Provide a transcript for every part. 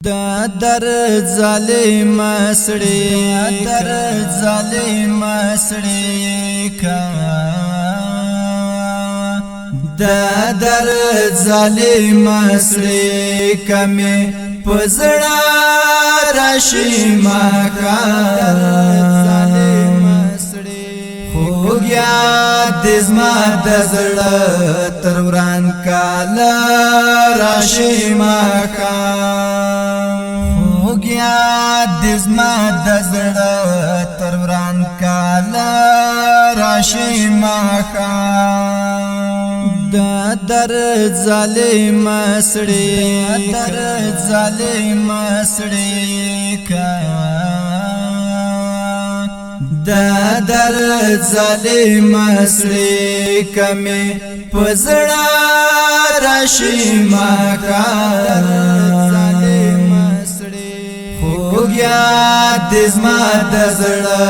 دا در ظالم سړی در ظالم سړی کا دا در ظالم سړی کمه پزړه راشي ما کا ظالم سړی خو گیا دزما د زړه تر وران کاله راشي ما کا دزما د زړه تر وران کاله راشي ماخا دا در ظالم سړی در ظالم سړی کا دا در ظالم سړی کمه پزړه راشي ماخا گیا دزما د زړه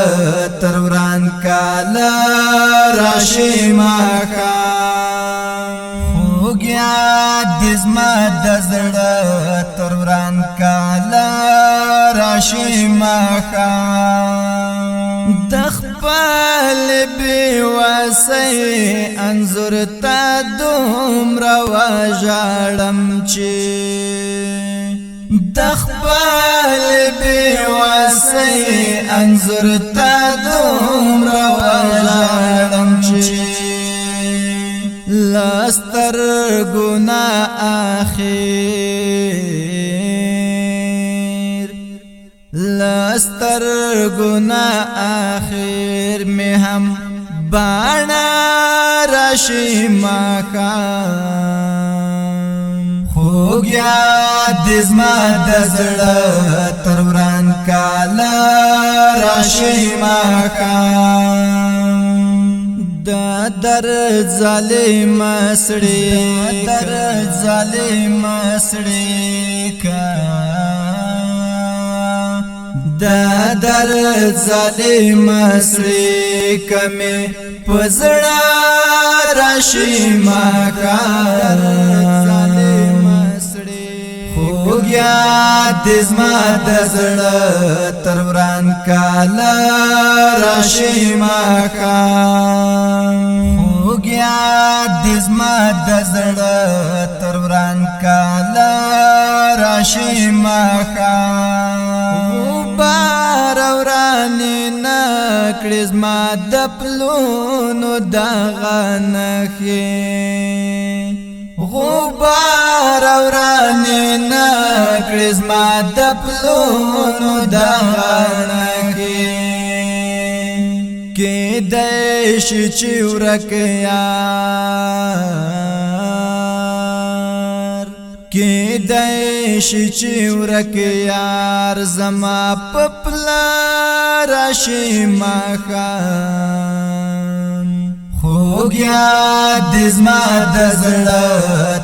تر وران کاله راشي ماخا هو گیا دزما د زړه تر وران کاله راشي ماخا د خپل بي واسي انظر تا دومره واژړم چې دخبال بیواسی انظر تا دومره وژړم چې لستر گنا آخر میں ہم بانا راشی ماکا ہو گیا دزما د زړه تر وران کاله راشي ماخا دا در ظالم سړی در ظالم سړی کا دا در ظالم سړی کمه پزړه راشي ماخا ہو گیا دزما د زړه تر وران کاله راشي ماخا ہو گیا دزما د زړه تر وران کاله راشي ماخا بار وران نکړې زما د پلونو دغه نخې غبار وران نکړې زما د پلونو دغه کېدای شي چې ورک یار کېدای شي چې ورک یار زما په پلا راشي ماخا ہو گیا دزما د زړه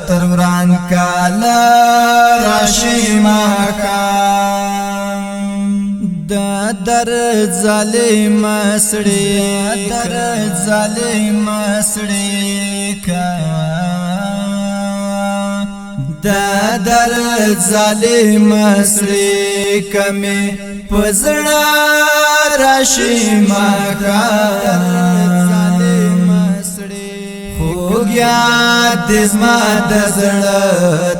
تر وران کاله راشي ماخا دا در ظالم سړی در ظالم سړی کا دا در ظالم سړی کمه پزړه راشي ماخا ہو گیا دزما د زړه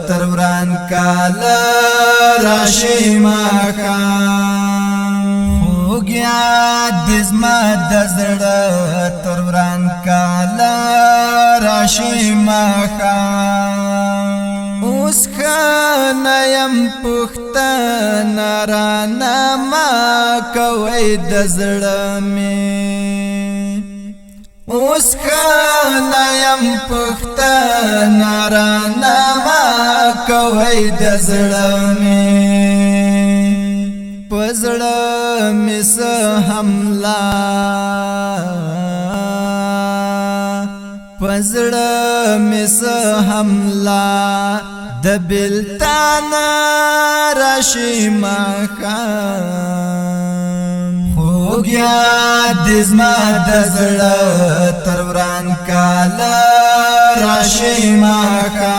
تر وران کاله راشي ماخا ہو گیا دزما د زړه تر وران کاله راشي ماخا اوس خنایم پختنا رانا ما کوي د زړه می اوس خنایم پختنا رانا ما کوي د زړه می پزړه می سه حمله پزړه می سه حمله د بلتان راشي ماخا ہو گیا دزما د زړه تر وران کاله راشي ماخا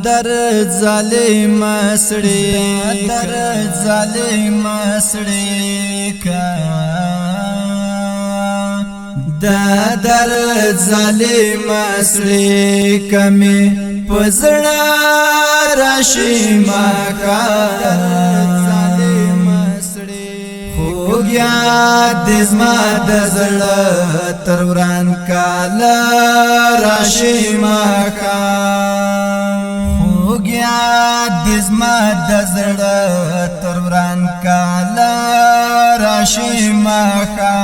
در ظالم سړی در ظالم سړی کا دا در ظالم سړی کمی پزړه راشي ما کا ظالم سړی خوګیا د زما د زړه تر وران کال راشي ما کا خوګیا د زما د زړه تر وران کال راشي ما کا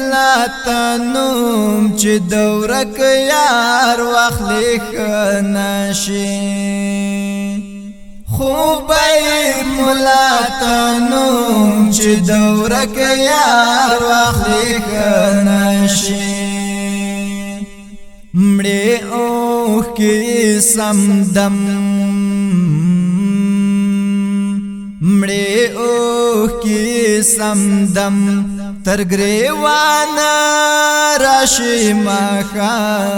ملاتنوم چې دورک یار واخلی خناشي خوبای ملاتنوم چې دورک یار واخلی خناشي مړې اوخ کې سمدم مړې اوخ کې سمدم تر گریوان راشي مخام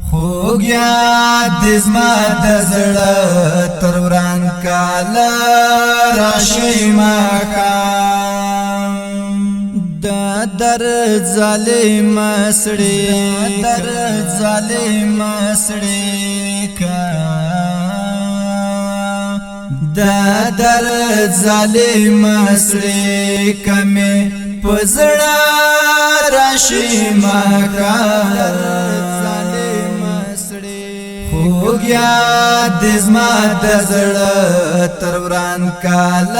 خوګیا د زما د زړه تر وران کال راشي مخام در ظالم سړی در ظالم سړی کا در ظالم سړی کمی پزړه راشي ما کا ظالم سړی خوګیا د زما د زړه تر وران کال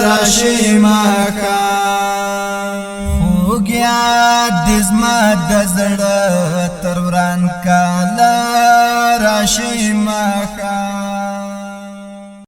راشي ما کا خوګیا د زما د زړه تر